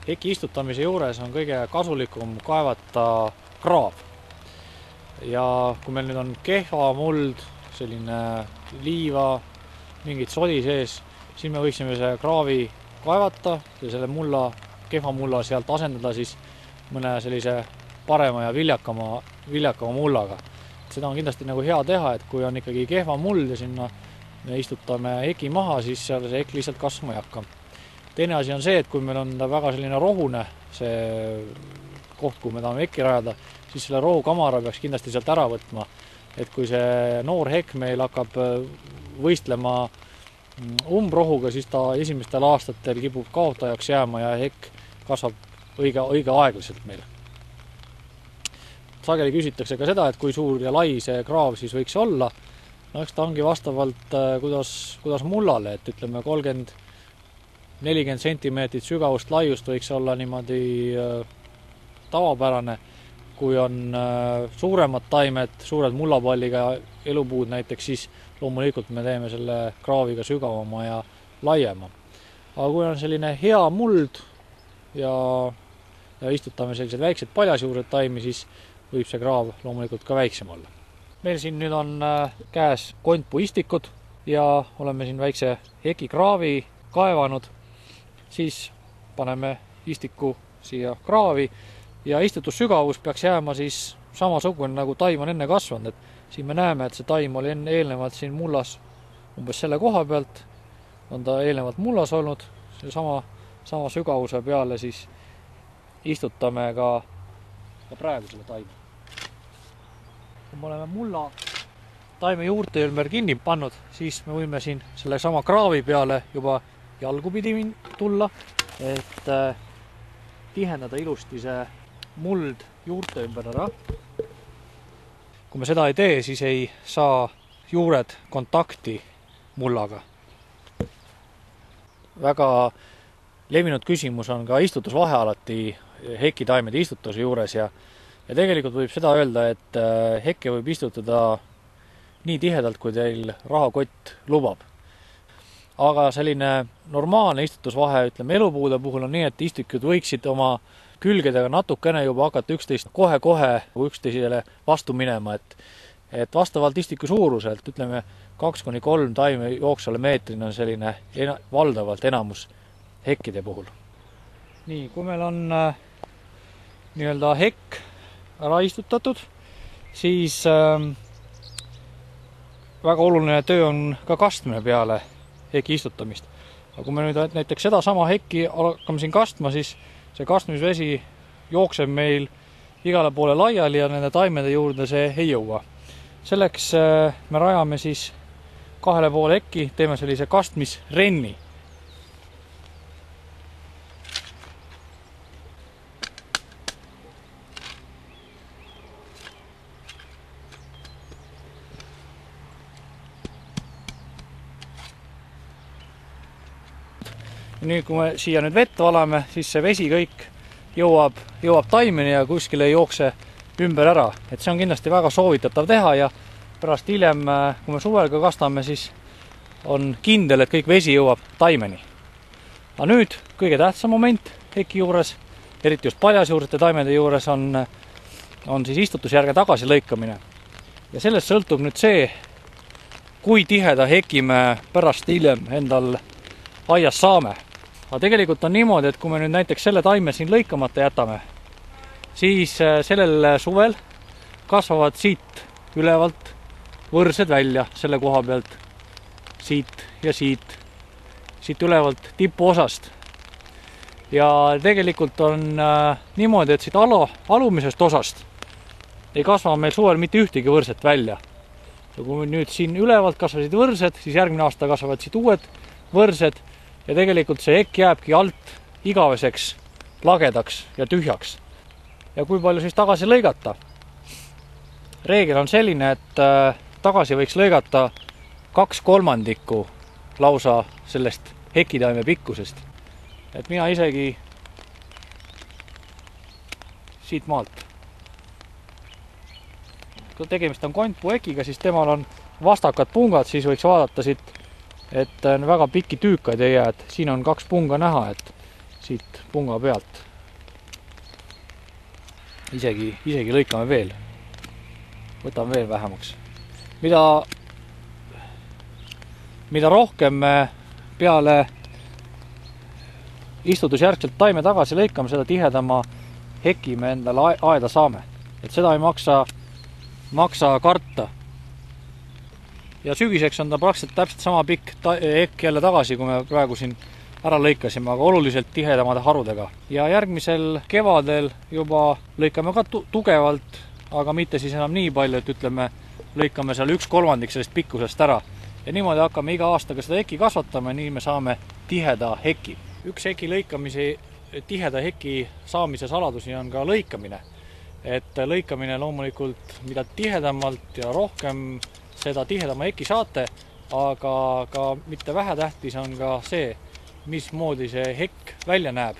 Heki istutamise juures on kõige kasulikum kaevata kraav. Ja kui meil nüüd on kehva muld, selline liiva, mingid sodi sees, siis me võiksime see kraavi kaevata ja selle kehva mulla sealt asendada siis mõne sellise parema ja viljakama mullaga. Seda on kindlasti nagu hea teha, et kui on ikkagi kehva muld ja sinna me istutame heki maha, siis seal see hekk lihtsalt kasvama ei hakka. Teine asi on see, et kui meil on väga selline rohune see koht, kuhu me tahame hekki rajada, siis selle rohukamara peaks kindlasti sealt ära võtma. Et kui see noor hekk meil hakkab võistlema umbrohuga, siis ta esimestel aastatel kipub kaotajaks jääma ja hekk kasvab õige aeglaselt meil. Sageli küsitakse ka seda, et kui suur ja lai see kraav siis võiks olla. No eks ta ongi vastavalt kuidas mullale, et ütleme 30-40 sentimeetrit sügavust laiust võiks olla niimoodi tavapärane. Kui on suuremad taimed, suured mullapalliga elupuud näiteks, siis loomulikult me teeme selle kraaviga sügavama ja laiema. Aga kui on selline hea muld ja istutame sellised väiksed paljasjuured taimi, siis võib see kraav loomulikult ka väiksem olla. Meil siin nüüd on käes kontpuistikud ja oleme siin väikse heki kraavi kaevanud. Siis paneme istiku siia kraavi ja istutussügavus peaks jääma siis samasugune nagu taim on enne kasvanud. Et siin me näeme, et see taim oli eelnevalt siin mullas umbes selle koha pealt. On ta eelnevalt mullas olnud. Sama sügavuse peale siis istutame ka praegu selle taime. Kui me oleme mulla taime juurte ümber kinni pannud, siis me võime siin selle sama kraavi peale juba jalgupidi tulla, et tihendada ilusti see muld juurte ümber ära. Kui me seda ei tee, siis ei saa juured kontakti mullaga. Väga levinud küsimus on ka istutusvahe alati hekitaimede istutuse juures ja tegelikult võib seda öelda, et hekke võib istutada nii tihedalt, kui teil rahakott lubab. Aga selline normaalne istutusvahe, ütleme elupuude puhul on nii, et istikud võiksid oma külgedega natukene juba hakata üksteist kohe üksteisele vastu minema, et vastavalt istiku suuruselt, ütleme 2-3 taime jooksvale meetrina on selline valdavalt enamus hekkide puhul. Nii, kui meil on nii-öelda hekk ära istutatud, siis väga oluline töö on ka kastmine peale heki istutamist. Aga kui me nüüd näiteks seda sama hekki hakkame siin kastma, siis see kastmisvesi jookseb meil igale poole laiali ja nende taimede juurde see ei jõua. Selleks me rajame siis 2,5 hekki, teeme sellise kastmisrenni. Nüüd, kui me siia nüüd vett valame, siis see vesi kõik jõuab taimeni ja kuskil ei jookse ümber ära. Et see on kindlasti väga soovitatav teha ja pärast hiljem, kui me suvel kastame, siis on kindel, et kõik vesi jõuab taimeni. Aga nüüd kõige tähtsam moment heki juures, eriti just paljasjuurete taimede juures, on siis istutusjärge tagasi lõikamine. Ja sellest sõltub nüüd see, kui tiheda heki me pärast hiljem endal aias saame. Aga tegelikult on niimoodi, et kui me nüüd näiteks selle taime siin lõikamata jätame, siis sellel suvel kasvavad siit ülevalt võrsed välja selle koha pealt, siit ja siit ülevalt tipu osast. Ja tegelikult on niimoodi, et siit alumisest osast ei kasva meil suvel mitte ühtegi võrset välja. Ja kui nüüd siin ülevalt kasvasid võrsed, siis järgmine aasta kasvavad siit uued võrsed. Ja tegelikult see hekk jääbki alt igaveseks lagedaks ja tühjaks. Ja kui palju siis tagasi lõigata? Reegel on selline, et tagasi võiks lõigata 2/3 lausa sellest hekitaime pikkusest. Et mina isegi siit maalt. Kui tegemist on kontpuhekiga, siis temal on vastakad pungad, siis võiks vaadata siit, et väga pikki tüükaid ei jää, et siin on 2 punga näha, et siit punga pealt. Isegi lõikame veel. Võtame veel vähemaks. Mida rohkem me peale istutusjärgselt taime tagasi lõikame, seda tihedama heki me endale aeda saame. Et seda ei maksa karta. Ja sügiseks on ta praktiliselt täpselt sama pikk hekk jälle tagasi, kui me praegu siin ära lõikasime, aga oluliselt tihedamade harudega. Ja järgmisel kevadel juba lõikame ka tugevalt, aga mitte siis enam nii palju, et ütleme, lõikame seal 1/3 sellest pikkusest ära. Ja niimoodi hakkame iga aastaga seda heki kasvatama, nii me saame tiheda heki. Üks heki lõikamise, tiheda heki saamise saladusi on ka lõikamine. Et lõikamine loomulikult, mida tihedamalt ja rohkem seda tihedama heki saate, aga ka mitte vähetähtis on ka see, mismoodi see hekk välja näeb.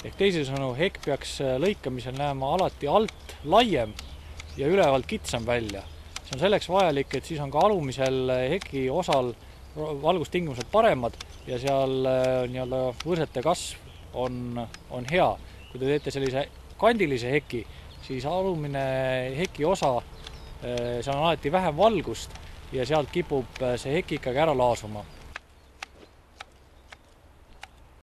Ehk teisisõnu, hekk peaks lõikamisel näema alati alt laiem ja ülevalt kitsam välja. See on selleks vajalik, et siis on ka alumisel heki osal valgustingimused paremad ja seal võrsete kasv on hea. Kui te teete sellise kandilise heki, siis alumine heki osa, seal on alati vähem valgust ja sealt kipub see heki ikkagi ära laasuma.